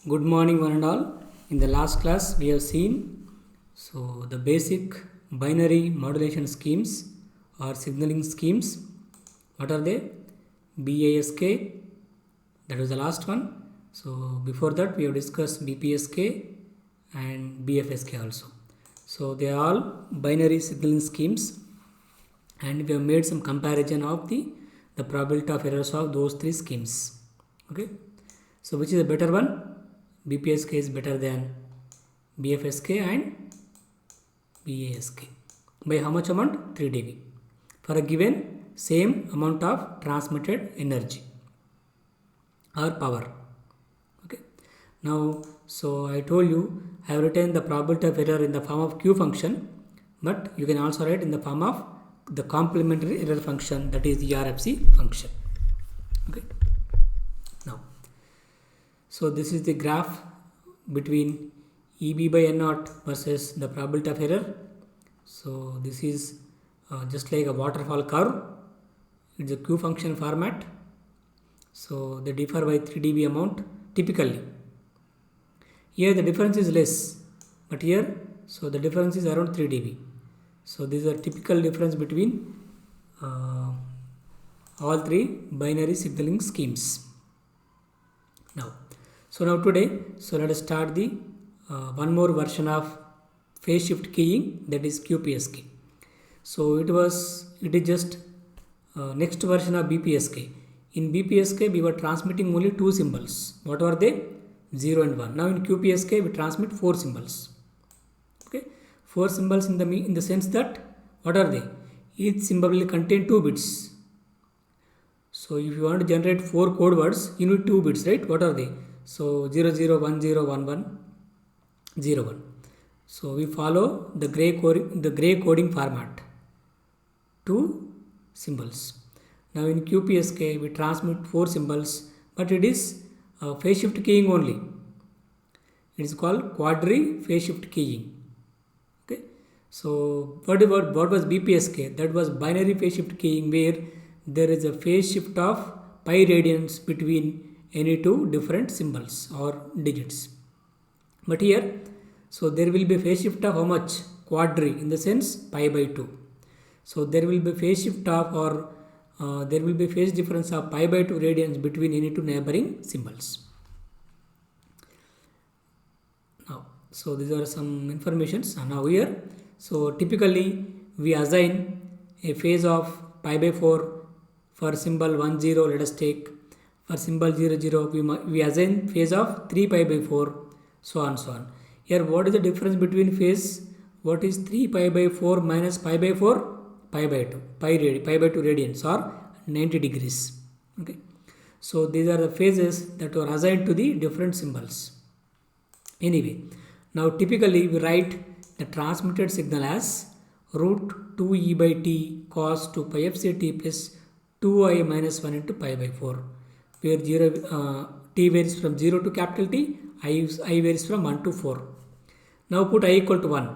Good morning, one and all. In the last class, we have seen the basic binary modulation schemes or signaling schemes. What are they? BASK, that was the last one. So before that, we have discussed BPSK and BFSK also. So they are all binary signaling schemes, and we have made some comparison of the probability of errors of those three schemes. Okay. So which is a better one? BPSK is better than BFSK and BASK. By how much amount? 3 dB for a given same amount of transmitted energy or power. Okay. Now, so I told you I have written the probability of error in the form of Q function, but you can also write in the form of the complementary error function, that is the RFC function. Okay. Now, so this is the graph between EB by N naught versus the probability of error. So this is just like a waterfall curve. It's a Q function format. So they differ by 3 dB amount typically. Here the difference is less, but here so the difference is around 3 dB. So this is a typical difference between all three binary signaling schemes. Now today, let us start the one more version of phase shift keying, that is QPSK. So it is just next version of BPSK. In BPSK, we were transmitting only two symbols. What were they? 0 and 1. Now in QPSK, we transmit 4 symbols. Okay, 4 symbols in the sense that what are they? Each symbol will contain 2 bits. So if you want to generate 4 code words, you need 2 bits, right? What are they? So 00101101. So we follow the gray coding format. 2 symbols. Now in QPSK we transmit 4 symbols, but it is phase shift keying only. It is called quadri phase shift keying. Okay. So what was BPSK? That was binary phase shift keying, where there is a phase shift of pi radians between any two different symbols or digits. But here, so there will be phase shift of how much? Quadri, in the sense pi by 2. So there will be phase shift of there will be phase difference of pi by 2 radians between any two neighboring symbols. Now, so these are some informations. Now here, so typically we assign a phase of pi by 4 for symbol 10, let us take. For symbol 00, we assign phase of 3 pi by 4, so on. Here, what is the difference between phase? What is 3 pi by 4 minus pi by 4? Pi by 2. Pi by 2 radians or 90 degrees. Okay. So these are the phases that were assigned to the different symbols. Anyway, now typically we write the transmitted signal as root 2e by t cos 2 pi f c t plus 2i minus 1 into pi by 4. Where t varies from 0 to capital T, I varies from 1 to 4. Now put I equal to 1.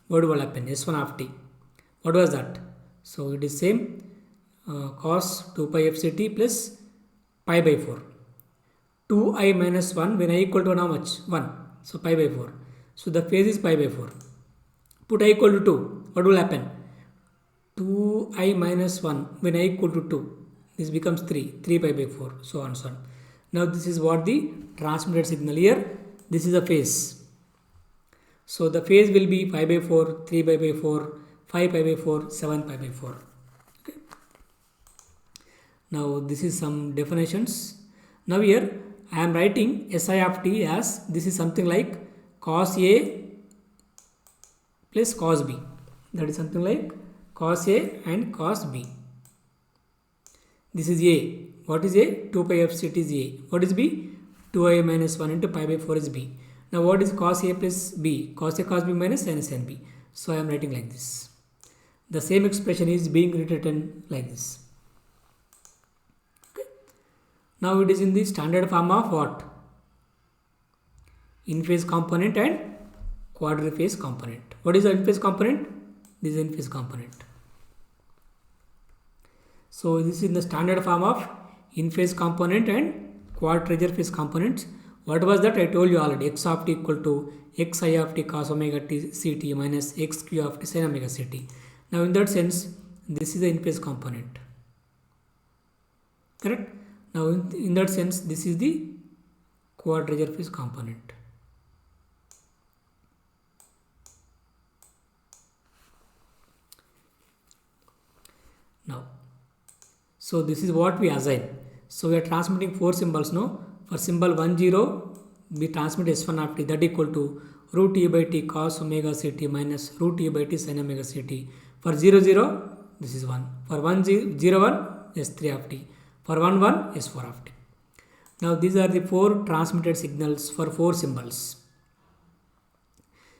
What will happen? S1 of t. What was that? So it is same cos 2 pi fct plus pi by 4. 2i minus 1 when I equal to how much? 1. So pi by 4. So the phase is pi by 4. Put I equal to 2. What will happen? 2i minus 1 when I equal to 2. This becomes 3 pi by 4, so on. Now this is what the transmitted signal here. This is a phase. So the phase will be pi by 4, 3 pi by 4, 5 pi by 4, 7 pi by 4. Okay. Now this is some definitions. Now here I am writing SI of t as this is something like cos A plus cos B. That is something like cos A and cos B. This is A. What is A? 2 pi fct is A. What is B? 2i minus 1 into pi by 4 is B. Now what is cos A plus B? Cos A cos B minus sin sin B. So I am writing like this. The same expression is being rewritten like this. Okay. Now it is in the standard form of what? In phase component and quadri phase component. What is the in phase component? This is in phase component. So this is in the standard form of in phase component and quadrilateral phase components. What was that? I told you already. X of t equal to x I of t cos omega t ct minus x q of t sin omega ct. Now in that sense, this is the in-phase component. Correct? Now in that sense, this is the quadrature phase component. Now, so this is what we assign. So we are transmitting 4 symbols now. For symbol 1 0, we transmit s1 of t, that equal to root e by t cos omega ct minus root e by t sin omega ct. For 0 0, this is 1. For 1 0 1, s3 of t. For 1 1, s4 of t. Now these are the 4 transmitted signals for 4 symbols.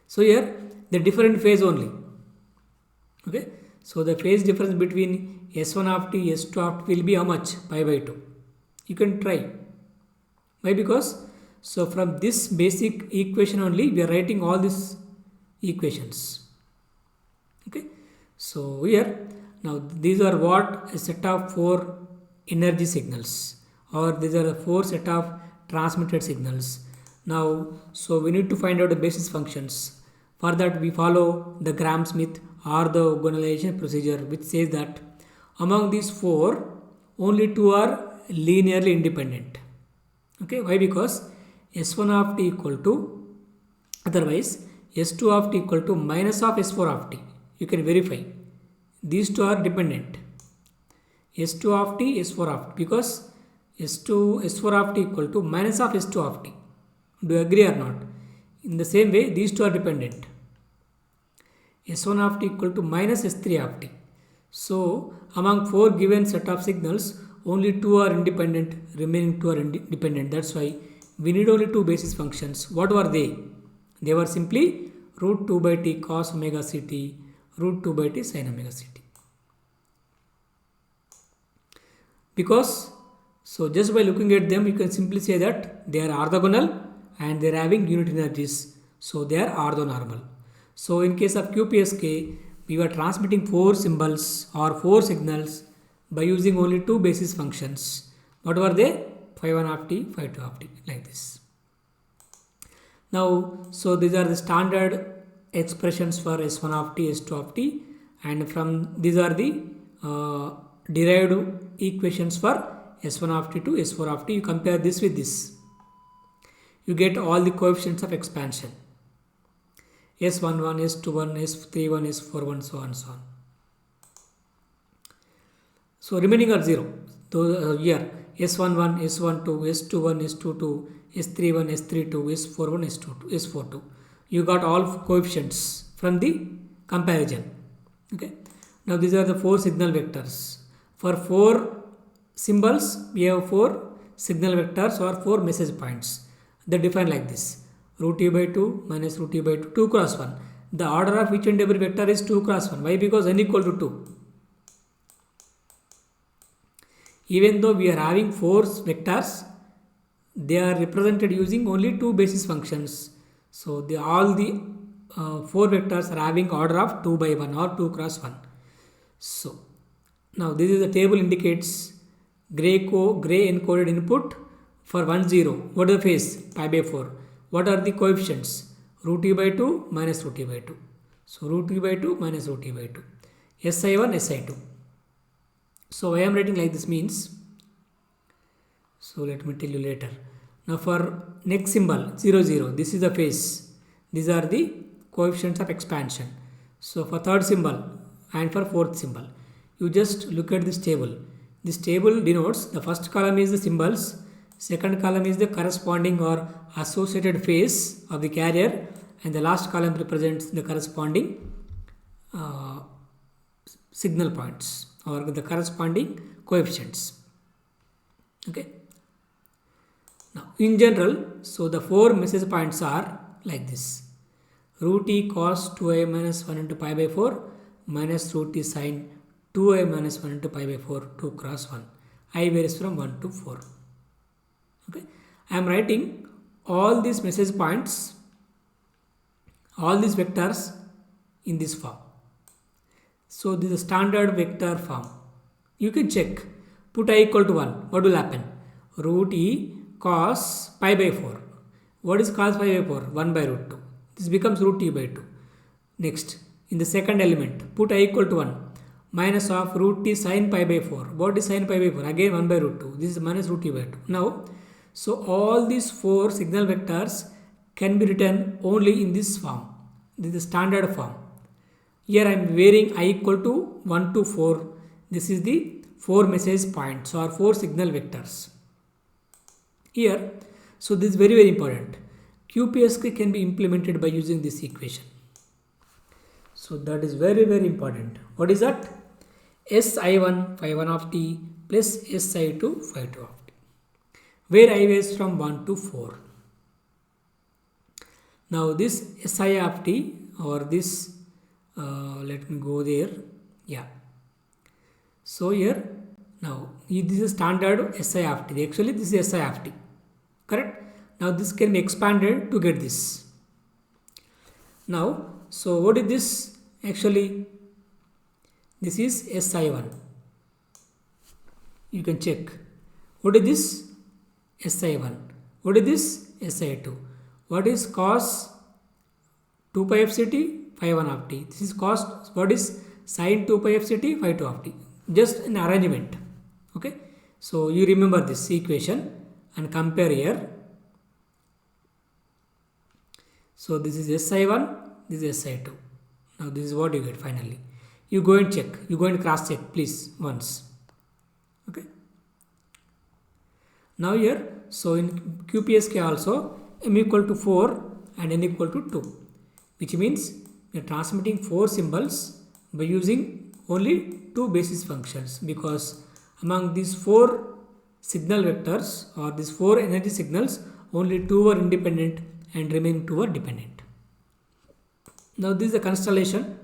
So here the different phase only. Okay. So the phase difference between s1 of t, s2 of t will be how much? Pi by 2. You can try. Why? Because so from this basic equation only we are writing all these equations. Okay. So here now these are what? A set of 4 energy signals, or these are the 4 set of transmitted signals. Now so we need to find out the basis functions. For that we follow the Gram-Schmidt orthogonalization procedure, which says that among these 4 only 2 are linearly independent. Okay, why? Because s1 of t equal to, otherwise s2 of t equal to minus of s4 of t. You can verify these 2 are dependent. S2 of t, s4 of t, because s4 of t equal to minus of s2 of t. Do you agree or not? In the same way, these 2 are dependent. S1 of t equal to minus s3 of t. So among 4 given set of signals, only 2 are independent, remaining 2 are independent. That's why we need only 2 basis functions. What were they? They were simply root 2 by t cos omega ct, root 2 by t sin omega ct. Because so just by looking at them, you can simply say that they are orthogonal and they are having unit energies. So they are orthonormal. So in case of QPSK, we were transmitting 4 symbols or 4 signals by using only 2 basis functions. What were they? Phi 1 of t, phi 2 of t, like this. Now, so these are the standard expressions for S1 of t, S2 of t, and from these are the derived equations for S1 of t to S4 of t. You compare this with this. You get all the coefficients of expansion. S11, S21, S31, S41, so on, so on. So remaining are 0. So here S11, S12, S21, S22, S31, S32, S41, S22, S42. You got all coefficients from the comparison. Okay. Now these are the 4 signal vectors. For 4 symbols, we have 4 signal vectors or 4 message points. They define like this. Root e by 2 minus root e by 2, 2 cross 1. The order of each and every vector is 2 cross 1. Why? Because n equal to 2. Even though we are having 4 vectors, they are represented using only 2 basis functions. So all the 4 vectors are having order of 2 by 1 or 2 cross 1. So now this is the table indicates gray encoded input for 1 0. What is the phase? Pi by 4. What are the coefficients? Root e by 2 minus root e by 2. So root e by 2 minus root e by 2. SI1, SI2. So I am writing like this means. So let me tell you later. Now for next symbol 0 0. This is the phase. These are the coefficients of expansion. So for third symbol and for fourth symbol, you just look at this table. This table denotes the first column is the symbols. Second column is the corresponding or associated phase of the carrier, and the last column represents the corresponding signal points or the corresponding coefficients. Okay. Now in general, so the 4 message points are like this. Root e cos 2i minus 1 into pi by 4 minus root e sin 2i minus 1 into pi by 4, 2 cross 1. I varies from 1 to 4. Okay. I am writing all these message points, all these vectors in this form. So this is a standard vector form. You can check. Put I equal to 1. What will happen? Root e cos pi by 4. What is cos pi by 4? 1 by root 2. This becomes root t by 2. Next, in the second element, put I equal to 1. Minus of root t sin pi by 4. What is sin pi by 4? Again 1 by root 2. This is minus root t by 2. Now, so all these 4 signal vectors can be written only in this form. This is the standard form. Here I am varying I equal to 1 to 4. This is the 4 message points or 4 signal vectors. Here, so this is very very important. QPSK can be implemented by using this equation. So that is very very important. What is that? Si1 phi1 of t plus Si2 phi2 of t, where I varies from 1 to 4. Now this Si of t or this, let me go there. Yeah. So here, now this is standard Si of t. Actually this is Si of t. Correct? Now this can be expanded to get this. Now, so what is this? Actually, this is Si1. You can check. What is this? Si1. What is this? Si2. What is cos 2 pi f ct? Phi 1 of t. This is cos, what is sin 2 pi f ct? Phi 2 of t. Just an arrangement. Okay. So you remember this equation and compare here. So this is Si1, this is Si2. Now this is what you get finally. You go and check. You go and cross check please once. Okay. Now here, so in QPSK also m equal to 4 and n equal to 2. Which means we are transmitting 4 symbols by using only 2 basis functions, because among these 4 signal vectors or these 4 energy signals, only 2 are independent and remaining 2 are dependent. Now this is the constellation.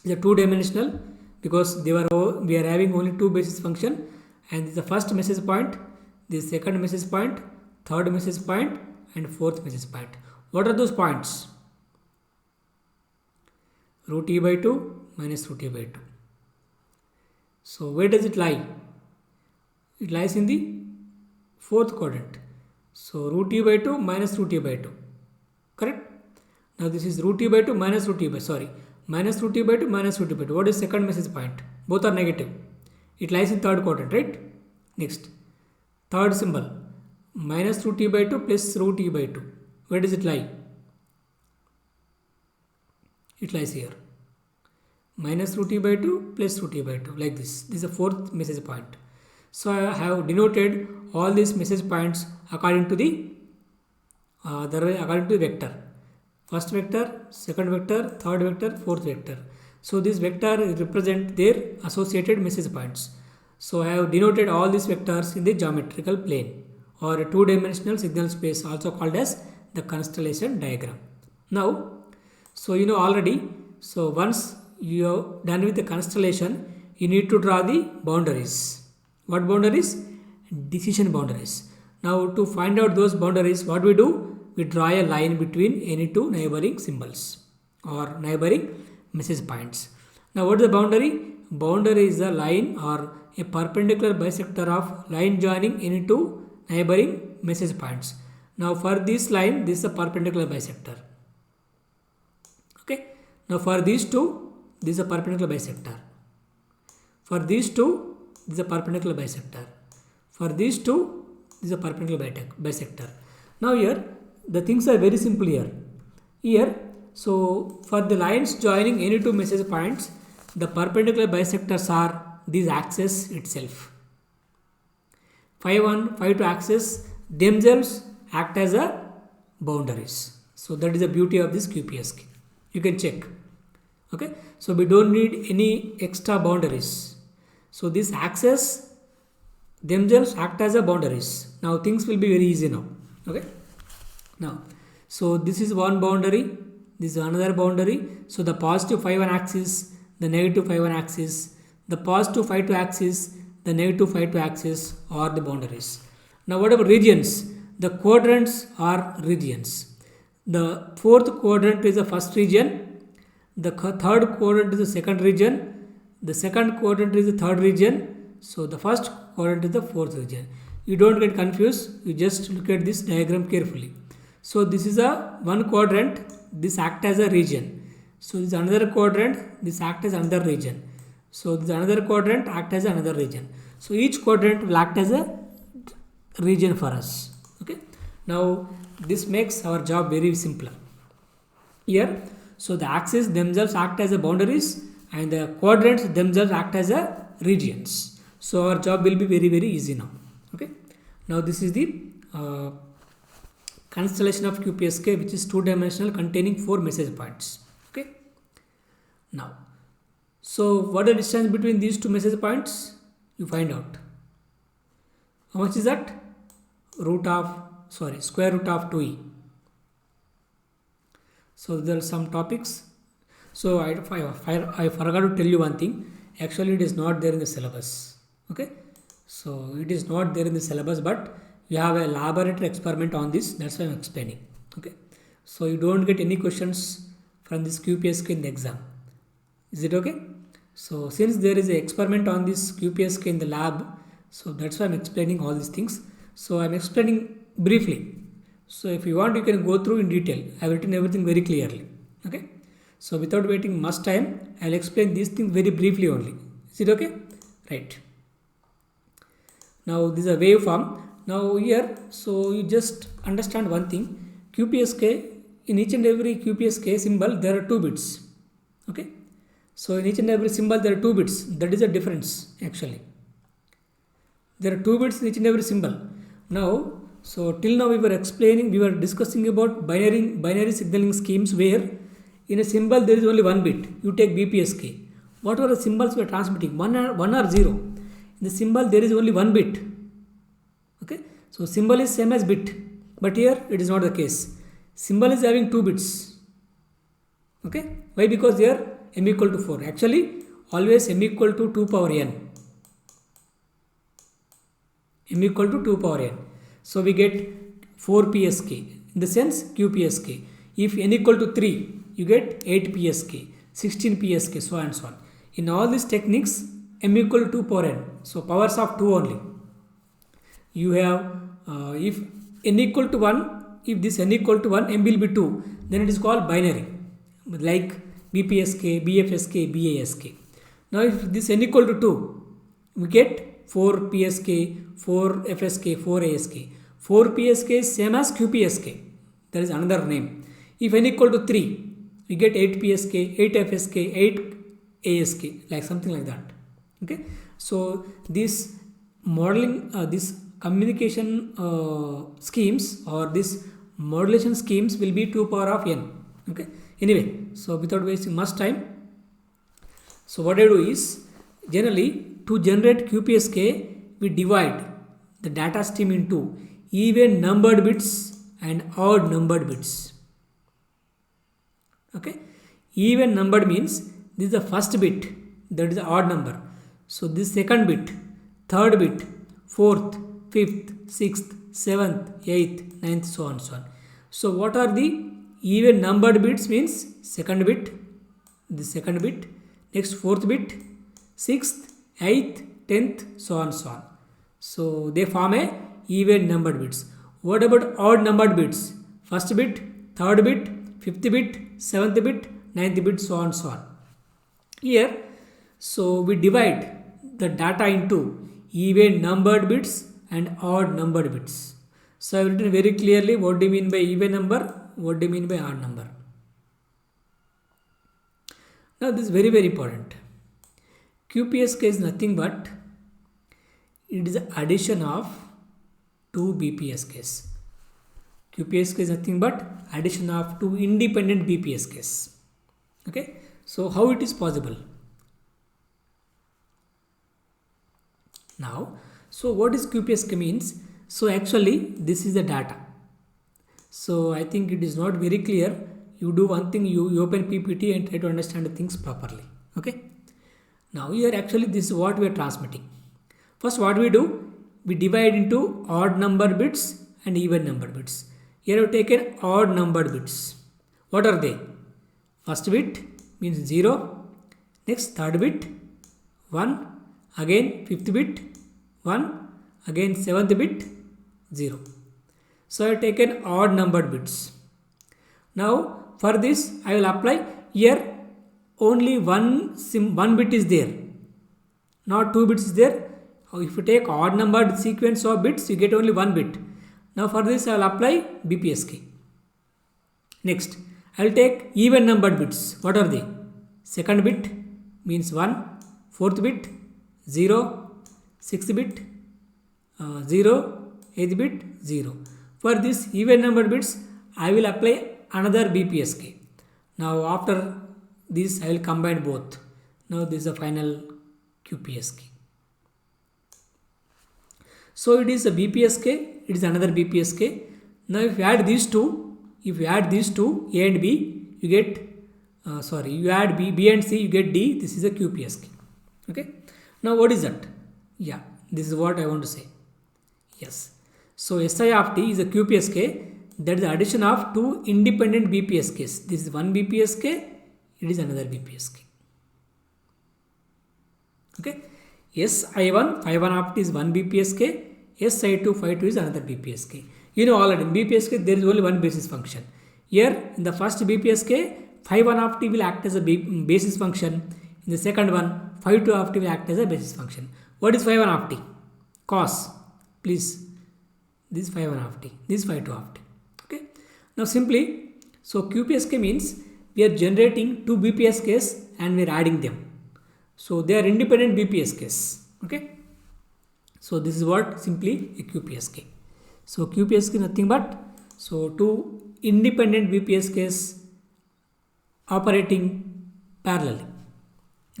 It is a 2-dimensional because we are having only 2 basis function, and this is the first message point, this second message point, third message point and fourth message point. What are those points? Root e by 2 minus root e by 2. So where does it lie? It lies in the fourth quadrant. So root e by 2 minus root e by 2. Correct? Now this is root e by 2 minus root e by, minus root e by 2 minus root e by 2. What is second message point? Both are negative. It lies in third quadrant, right? Next, third symbol, minus root e by 2 plus root e by 2. Where does it lie? It lies here. Minus root e by 2 plus root e by 2, like this. This is the fourth message point. So I have denoted all these message points according to the vector. First vector, second vector, third vector, fourth vector. So this vector represent their associated message points. So I have denoted all these vectors in the geometrical plane or a 2-dimensional signal space, also called as the constellation diagram. Now, so you know already, so once you are done with the constellation, you need to draw the boundaries. What boundaries? Decision boundaries. Now to find out those boundaries, what we do? We draw a line between any 2 neighboring symbols or neighboring message points. Now what is the boundary? Boundary is a line or a perpendicular bisector of line joining any 2 neighboring message points. Now for this line, this is a perpendicular bisector. Okay. Now for these 2, this is a perpendicular bisector. For these 2, this is a perpendicular bisector. For these 2, this is a perpendicular bisector. Now here, the things are very simple here. Here, so for the lines joining any 2 message points, the perpendicular bisectors are this axis itself. Phi 1, phi 2 axis themselves act as a boundaries. So that is the beauty of this QPSK. You can check. Okay. So we don't need any extra boundaries. So this axis themselves act as a boundaries. Now things will be very easy now. Okay. Now, so this is one boundary, this is another boundary. So the positive phi 1 axis, the negative phi 1 axis, the positive phi 2 axis, the negative phi 2 axis are the boundaries. Now what about regions? The quadrants are regions. The fourth quadrant is the first region, the third quadrant is the second region, the second quadrant is the third region, so the first quadrant is the fourth region. You don't get confused, you just look at this diagram carefully. So this is a one quadrant, this act as a region. So this is another quadrant, this act as another region. So this another quadrant act as another region. So each quadrant will act as a region for us. Okay. Now this makes our job very simpler. Here, so the axes themselves act as a boundaries and the quadrants themselves act as a regions. So our job will be very easy now. Okay. Now this is the constellation of QPSK, which is two-dimensional containing 4 message points. Okay. Now, so what is the distance between these 2 message points? You find out. How much is that? Square root of 2e. So there are some topics. So I forgot to tell you one thing. Actually, it is not there in the syllabus. Okay. So it is not there in the syllabus, but you have a laboratory experiment on this. That's why I'm explaining. Okay. So you don't get any questions from this QPSK in the exam. Is it okay? So since there is an experiment on this QPSK in the lab, so that's why I'm explaining all these things. So I'm explaining briefly. So if you want, you can go through in detail. I've written everything very clearly. Okay. So without waiting much time, I'll explain these things very briefly only. Is it okay? Right. Now this is a waveform. Now here, so you just understand one thing. QPSK, in each and every QPSK symbol, there are 2 bits. Okay. So in each and every symbol, there are 2 bits. That is a difference actually. There are 2 bits in each and every symbol. Now, so till now we were discussing about binary signaling schemes where in a symbol there is only 1 bit. You take BPSK. What are the symbols we are transmitting? 1 or 0. In the symbol there is only 1 bit. Okay. So symbol is same as bit. But here it is not the case. Symbol is having 2 bits. Okay. Why? Because here m equal to 4. Actually, always m equal to 2 power n. M equal to 2 power n. So we get 4 PSK. In the sense QPSK. If n equal to 3, you get 8 PSK, 16 PSK, so on and so on. In all these techniques, m equal to 2 power n. So powers of 2 only. You have, if n equal to 1, if this n equal to 1, m will be 2, then it is called binary. Like BPSK, BFSK, BASK. Now if this n equal to 2, we get 4 PSK, 4 FSK, 4 ASK. 4 PSK is same as QPSK. There is another name. If n equal to 3, we get 8 PSK, 8 FSK, 8 ASK, like something like that. Okay. So this modeling, this communication schemes or this modulation schemes will be 2 power of n. Okay. Anyway, so without wasting much time, so what I do is, generally to generate QPSK, we divide the data stream into even numbered bits and odd numbered bits. Okay. Even numbered means this is the first bit, that is the odd number. So this second bit, third bit, fourth, fifth, sixth, seventh, eighth, ninth, so on, so on. So what are the even numbered bits? Means second bit, the second bit, next fourth bit, sixth, eighth, 10th, so on, so on. So they form a even numbered bits. What about odd numbered bits? First bit, third bit, fifth bit, seventh bit, ninth bit, so on, so on. Here, so we divide the data into even numbered bits and odd numbered bits. So I have written very clearly what do you mean by even number, what do you mean by odd number. Now this is very important. QPSK is nothing but it is the addition of 2 BPSKs. QPSK is nothing but addition of 2 independent BPSKs. Okay. So how it is possible? Now, so what is QPSK means? So actually this is the data. So I think it is not very clear. You do one thing, you open PPT and try to understand the things properly. Okay. Now here actually this is what we are transmitting. First what we do? We divide into odd number bits and even number bits. Here we have taken odd numbered bits. What are they? First bit means 0. Next third bit 1. Again fifth bit 1. Again seventh bit 0. So I have taken odd numbered bits. Now for this I will apply here only one bit is there, not 2 bits is there. If you take odd numbered sequence of bits, you get only 1 bit. Now for this I will apply BPSK. Next, I will take even numbered bits. What are they? Second bit means 1, fourth bit 0, sixth bit 0, eighth bit 0. For this even numbered bits, I will apply another BPSK. Now after this, I will combine both. Now this is the final QPSK. So it is a BPSK, it is another BPSK. Now if you add these two, A and B, you get, you add B and C, you get D. This is a QPSK. Okay. Now what is that? Yeah, this is what I want to say. Yes. So SI of T is a QPSK. That is the addition of two independent BPSKs. This is one BPSK, it is another BPSK. Okay. SI1, Phi1 of T is one BPSK. SI2, Phi2 is another BPSK. You know already in BPSK there is only one basis function. Here in the first BPSK, Phi1 of T will act as a basis function. In the second one, Phi2 of T will act as a basis function. What is Phi1 of T? Cos. Please. This is Phi1 of T. This is Phi2 of T. Okay. Now simply, so QPSK means we are generating two BPSKs and we are adding them. So they are independent BPSKs. Okay. So this is what simply a QPSK. So QPSK is nothing but two independent BPSKs operating parallelly.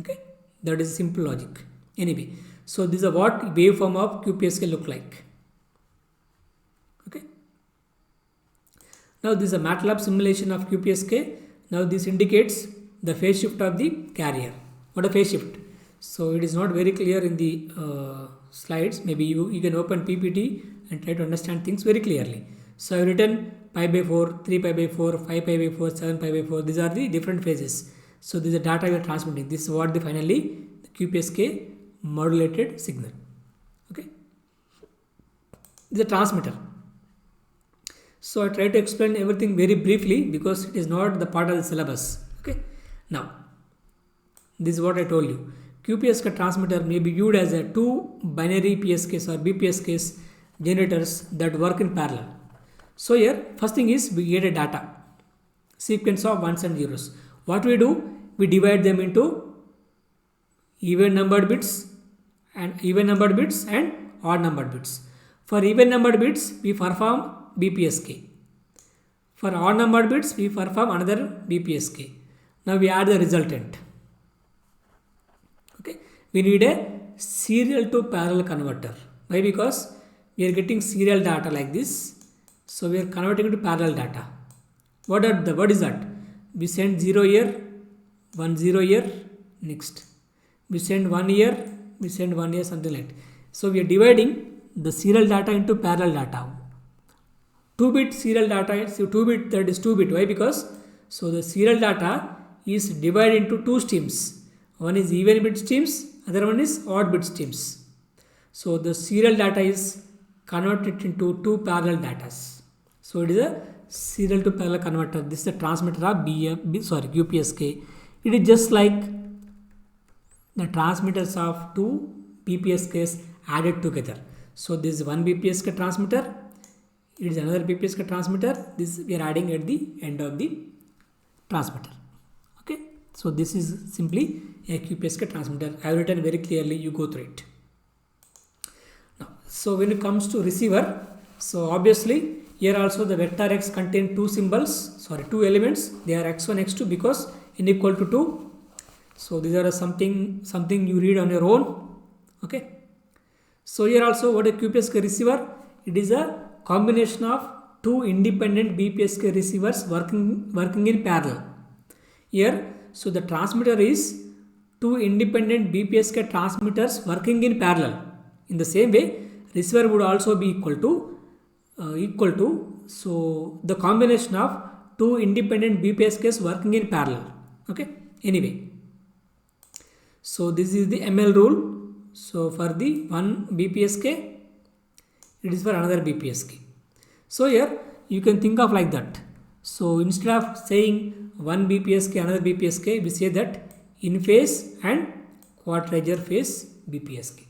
Okay. That is simple logic. Anyway, so this is what waveform of QPSK look like. Okay. Now this is a MATLAB simulation of QPSK. Now this indicates the phase shift of the carrier. What a phase shift? So it is not very clear in the slides. Maybe you can open PPT and try to understand things very clearly. So I have written pi by 4, 3 pi by 4, 5 pi by 4, 7 pi by 4. These are the different phases. So this is the data we are transmitting. This is what finally the QPSK modulated signal. Okay. This is a transmitter. So I try to explain everything very briefly because it is not the part of the syllabus. Okay. Now, this is what I told you. QPSK transmitter may be viewed as a two binary PSKs or BPSKs generators that work in parallel. So here, first thing is we get a data sequence of ones and zeros. What we do? We divide them into even numbered bits and odd numbered bits. For even numbered bits, we perform BPSK. For odd numbered bits, we perform another BPSK. Now we add the resultant. Okay, we need a serial to parallel converter. Why? Because we are getting serial data like this. So we are converting to parallel data. What is that? We send 0 here, 1 0 here, next. We send 1 here, we send 1 here, something like that. So we are dividing the serial data into parallel data. 2-bit serial data is 2-bit, that is 2-bit. Why? Because so the serial data is divided into two streams. One is even bit streams, other one is odd bit streams. So the serial data is converted into two parallel datas. So it is a serial to parallel converter. This is the transmitter of QPSK. It is just like the transmitters of two BPSKs added together. So this is one BPSK transmitter. It is another BPSK transmitter. This we are adding at the end of the transmitter. Okay. So this is simply a QPSK transmitter. I have written very clearly. You go through it. Now, so when it comes to receiver, so obviously here also the vector x contain two elements. They are x1, x2 because n equal to 2. So these are something you read on your own. Okay. So here also what a QPSK receiver? It is a combination of two independent BPSK receivers working in parallel. Here, so the transmitter is two independent BPSK transmitters working in parallel. In the same way, receiver would also be equal to so the combination of two independent BPSKs working in parallel. Okay. Anyway, so this is the ML rule. So for the one BPSK, it is for another BPSK. So here you can think of like that. So instead of saying one BPSK another BPSK, we say that in phase and quadrature phase BPSK.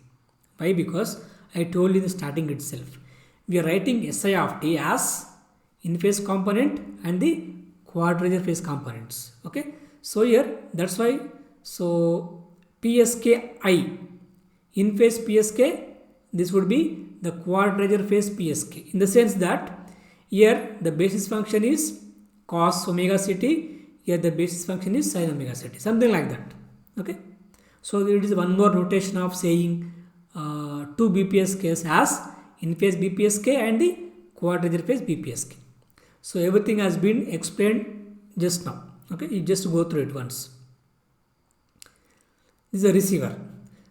Why? Because I told you in the starting itself, we are writing SI of t as in phase component and the quadrature phase components. Okay, so here that's why. So PSKI in phase PSK, this would be the quadrature phase PSK, in the sense that here the basis function is cos omega ct, here the basis function is sin omega ct, something like that. Okay, so it is one more notation of saying two BPSKs as in phase BPSK and the quadrature phase BPSK. So everything has been explained just now. Okay, you just go through it once. This is a receiver.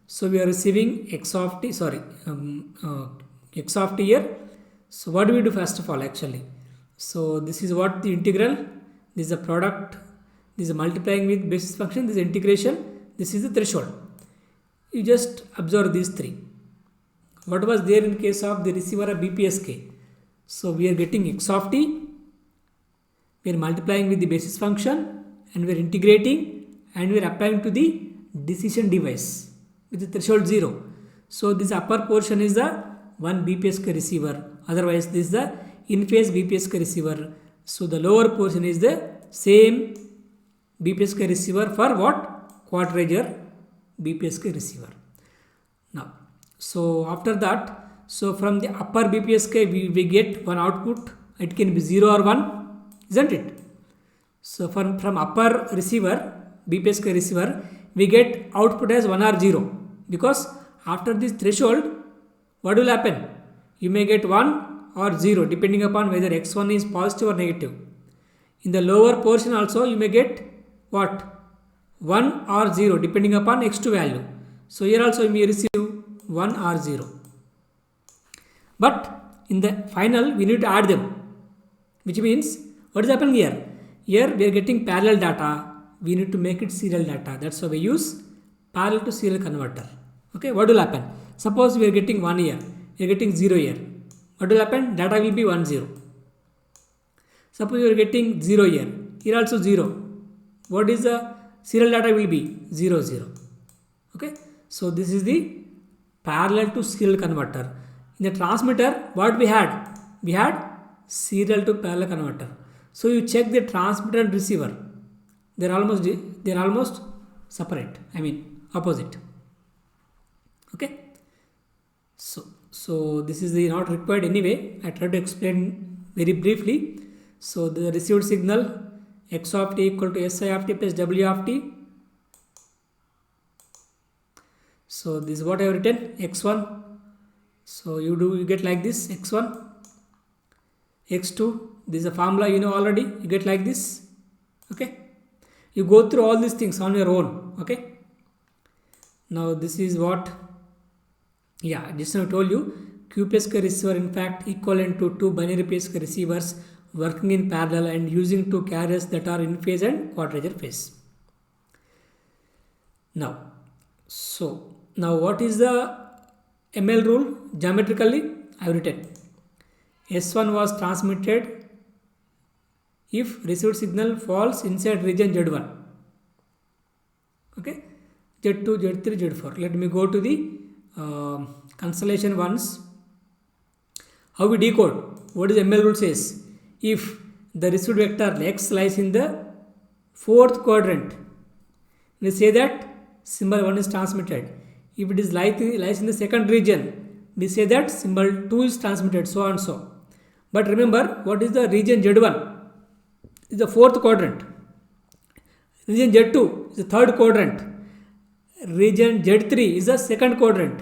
So we are receiving x of t, x of t here. So what do we do first of all actually? So this is what the integral, this is a product, this is multiplying with basis function, this is integration, this is the threshold. You just observe these three. What was there in case of the receiver of BPSK? So we are getting x of t, we are multiplying with the basis function and we are integrating and we are applying to the decision device with the threshold 0. So this upper portion is the one BPSK receiver, otherwise this is the in phase BPSK receiver. So the lower portion is the same BPSK receiver for what? Quadrature BPSK receiver. Now, so after that, so from the upper BPSK we get one output, it can be 0 or 1, isn't it? So from upper receiver, BPSK receiver, we get output as 1 or 0, because after this threshold, what will happen? You may get 1 or 0 depending upon whether x1 is positive or negative. In the lower portion also you may get what? 1 or 0 depending upon x2 value. So here also you may receive 1 or 0. But in the final we need to add them, which means what is happening here? Here we are getting parallel data, we need to make it serial data. That's why we use parallel to serial converter. Okay, what will happen? Suppose we are getting 1 here, we are getting 0 here. What will happen? Data will be 1 0. Suppose you are getting 0 here, here also 0. What is the serial data will be? 0 0. Okay, so this is the parallel to serial converter. In the transmitter, what we had? We had serial to parallel converter. So you check the transmitter and receiver. They are almost separate. I mean opposite. Okay. So this is the not required anyway. I try to explain very briefly. So the received signal x of t equal to si of t plus w of t. So this is what I have written, x1. So you get like this, x1, x2. This is a formula you know already. You get like this. Okay. You go through all these things on your own. Okay. Now this is what. Yeah, just now I told you, QPSK receiver in fact equivalent to two binary PSK receivers working in parallel and using two carriers that are in phase and quadrature phase. Now what is the ML rule? Geometrically, I have written S1 was transmitted if received signal falls inside region Z1. Okay, Z2, Z3, Z4. Let me go to the constellation ones. How we decode? What is ML rule says? If the received vector x lies in the fourth quadrant, we say that symbol 1 is transmitted. If it is lies in the second region, we say that symbol 2 is transmitted, so and so. But remember, what is the region Z1? Is the fourth quadrant. Region Z2 is the third quadrant. Region Z3 is the second quadrant.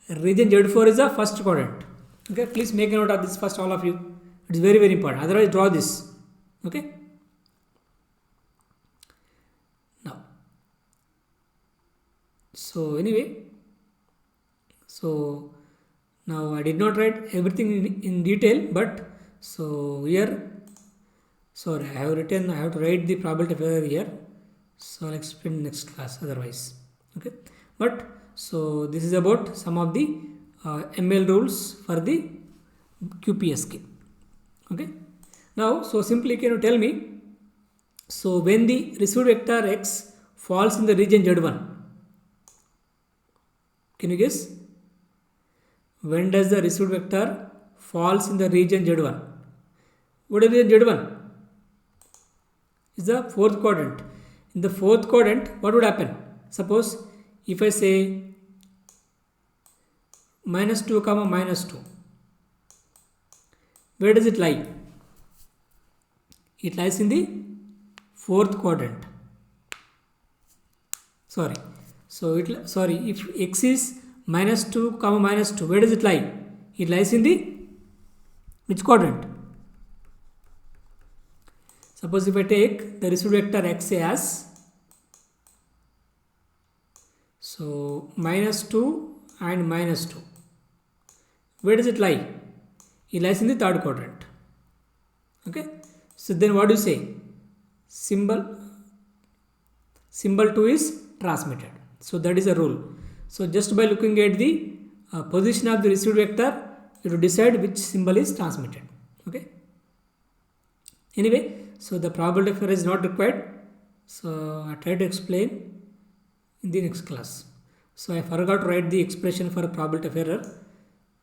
Region Z4 is the first quadrant. Okay, please make a note of this first, all of you. It is very, very important. Otherwise, draw this. Okay. Now, so anyway, so now I did not write everything in detail, but so here, sorry, I have to write the probability of error here. So I'll explain next class otherwise. Okay, but so this is about some of the ML rules for the QPSK. Okay. Now, so simply can you tell me, so when the received vector x falls in the region Z1, can you guess? When does the received vector falls in the region Z1? What is the Z1? Is the fourth quadrant. In the fourth quadrant, what would happen? Suppose if I say -2 comma -2, where does it lie? It lies in the fourth quadrant. Sorry, if x is -2 comma -2, where does it lie? It lies in the which quadrant? Suppose if I take the received vector x as, so -2 and -2, where does it lie? It lies in the third quadrant. Okay. So then what do you say? Symbol 2 is transmitted. So that is a rule. So just by looking at the position of the received vector, you have to decide which symbol is transmitted. Okay. Anyway, so the probability of error is not required. So I try to explain in the next class. So I forgot to write the expression for a probability of error.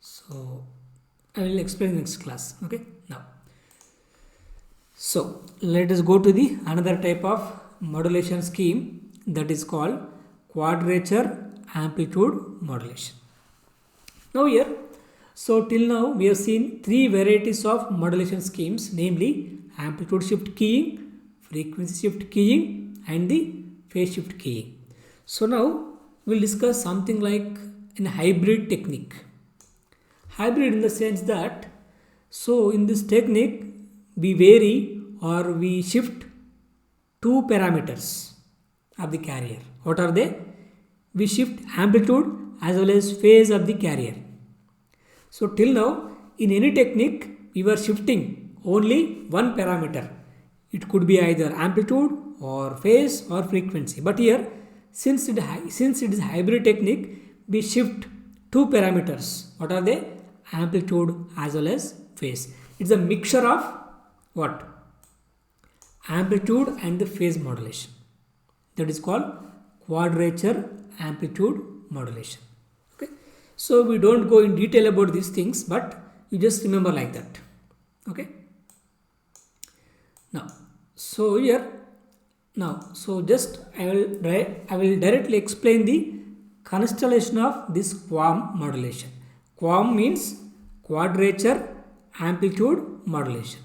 So I will explain next class. Okay. Now, so let us go to the another type of modulation scheme, that is called quadrature amplitude modulation. Now here, so till now we have seen three varieties of modulation schemes, namely amplitude shift keying, frequency shift keying, and the phase shift keying. So now we'll discuss something like a hybrid technique. Hybrid in the sense that, so in this technique we vary or we shift two parameters of the carrier. What are they? We shift amplitude as well as phase of the carrier. So till now in any technique we were shifting only one parameter. It could be either amplitude or phase or frequency. But here, since it is hybrid technique, we shift two parameters. What are they? Amplitude as well as phase. It's a mixture of what? Amplitude and the phase modulation. That is called quadrature amplitude modulation. Okay. So we don't go in detail about these things, but you just remember like that. Okay. Now, so here, so just I will directly explain the constellation of this QAM modulation. QAM means quadrature amplitude modulation.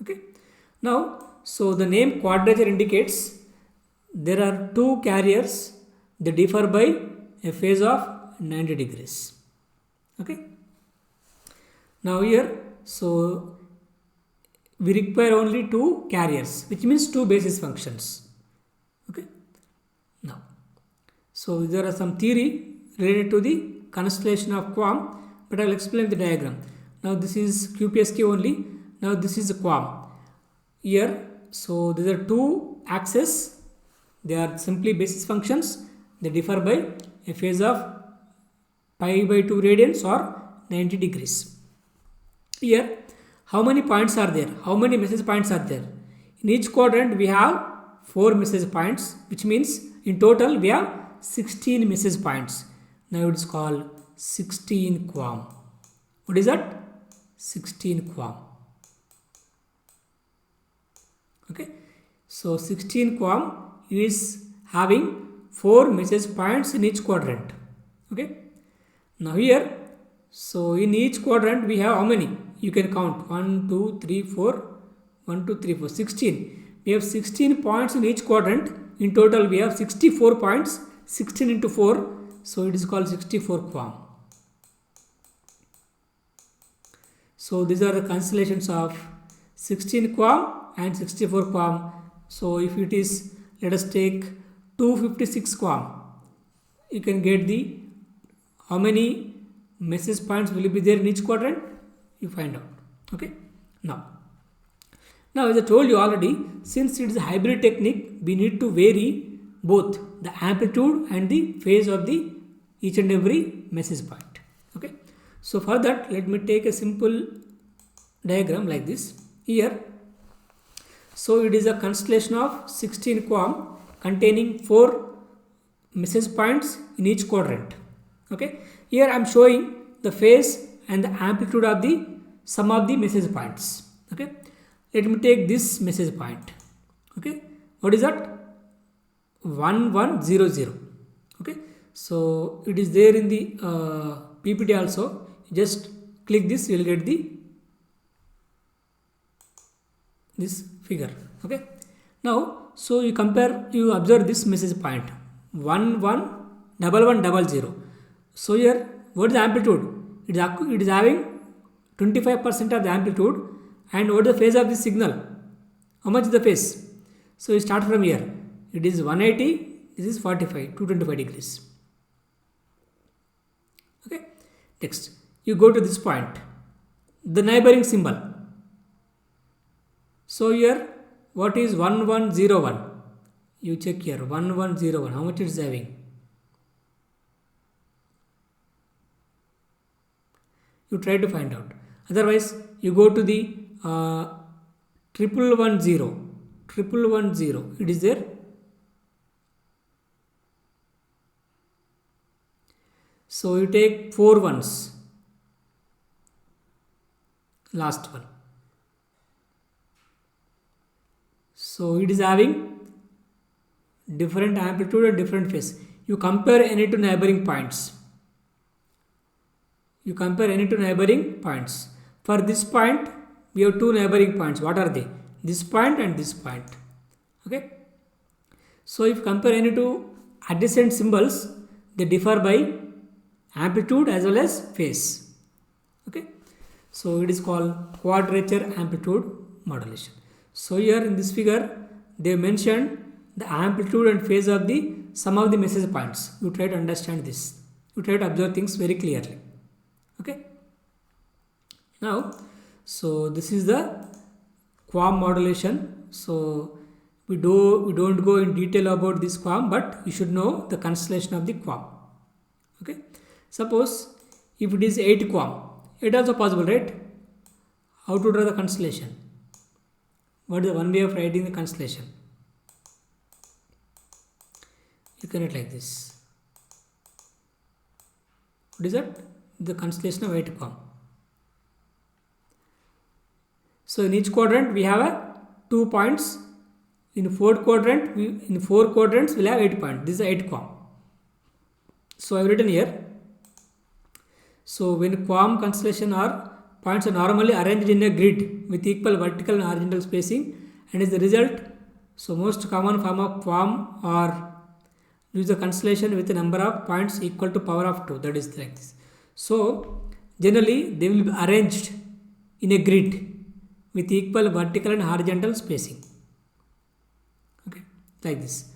Okay. Now, so the name quadrature indicates there are two carriers, they differ by a phase of 90 degrees. Okay. Now here, so we require only two carriers, which means two basis functions. Okay. Now, so there are some theory related to the constellation of QAM, but I will explain the diagram. Now this is QPSK only. Now this is QAM. Here, so there are two axes. They are simply basis functions. They differ by a phase of pi/2 radians or 90 degrees. Here, how many points are there? How many message points are there? In each quadrant, we have 4 message points, which means in total we have 16 message points. Now it is called 16 QAM. What is that? 16 QAM. Okay. So 16 QAM is having 4 message points in each quadrant. Okay. Now here, so in each quadrant we have how many? You can count 1, 2, 3, 4, 1, 2, 3, 4, 16. We have 16 points in each quadrant. In total we have 64 points, 16 into 4. So it is called 64 QAM. So these are the constellations of 16 QAM and 64 QAM. So if it is, let us take 256 QAM, you can get the how many message points will be there in each quadrant, you find out. Okay. Now as I told you already, since it is a hybrid technique, we need to vary both the amplitude and the phase of the each and every message point. Okay. So for that, let me take a simple diagram like this. Here, so it is a constellation of 16 QAM containing 4 message points in each quadrant. Okay, here I am showing the phase and the amplitude of the sum of the message points. Okay, let me take this message point. Okay, what is that? 1100. Okay, so it is there in the PPT also. Just click this, you will get this figure. Okay, now so you observe this message point 111100. So here, what is the amplitude? It is having 25% of the amplitude. And what is the phase of the signal? How much is the phase? So you start from here. It is 180. This is 45, 225 degrees. Okay. Next, you go to this point, the neighboring symbol. So here, what is 1101? You check here, 1101. How much it is having? You try to find out. Otherwise, you go to the 1110. It is there. So you take 4 ones. Last one. So it is having different amplitude and different phase. You compare any two neighboring points. For this point, we have 2 neighboring points. What are they? This point and this point. Okay. So if you compare any two adjacent symbols, they differ by amplitude as well as phase. Okay. So it is called quadrature amplitude modulation. So here in this figure, they mentioned the amplitude and phase of the sum of the message points. You try to understand this. You try to observe things very clearly. Okay. Now, so this is the QAM modulation. So we don't go in detail about this QAM, but you should know the constellation of the QAM. Okay. Suppose if it is 8 QAM, it is also possible, right? How to draw the constellation? What is the one way of writing the constellation? You can write like this. What is that? The constellation of 8 QAM. So in each quadrant we have 2 points. In 4 quadrants we'll have 8 points. This is 8 QAM. So I have written here. So when QAM constellation or points are normally arranged in a grid with equal vertical and horizontal spacing, and is the result. So most common form of QAM or use the constellation with a number of points equal to power of 2. That is like this. So generally they will be arranged in a grid with equal vertical and horizontal spacing. Okay, like this.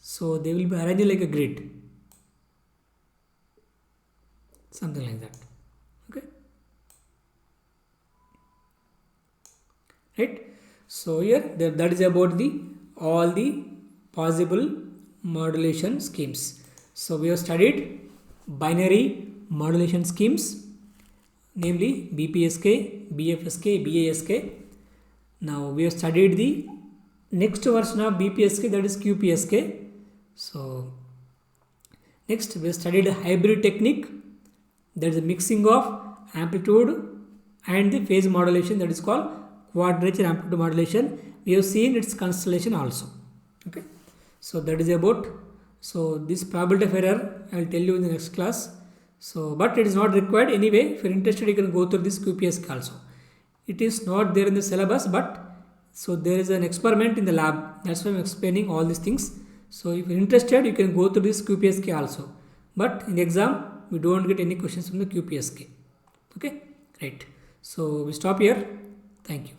So they will be arranged like a grid. Something like that. Okay. Right. So here that is about all the possible modulation schemes. So we have studied binary modulation schemes, namely BPSK, BFSK, BASK. Now we have studied the next version of BPSK, that is QPSK. So next we have studied a hybrid technique, that is a mixing of amplitude and the phase modulation, that is called quadrature amplitude modulation. We have seen its constellation also. Okay. So that is about, so this probability of error I will tell you in the next class. So but it is not required anyway. If you are interested, you can go through this QPSK also. It is not there in the syllabus, but so there is an experiment in the lab. That's why I am explaining all these things. So if you are interested, you can go through this QPSK also. But in the exam, we don't get any questions from the QPSK. Okay, right. So we stop here. Thank you.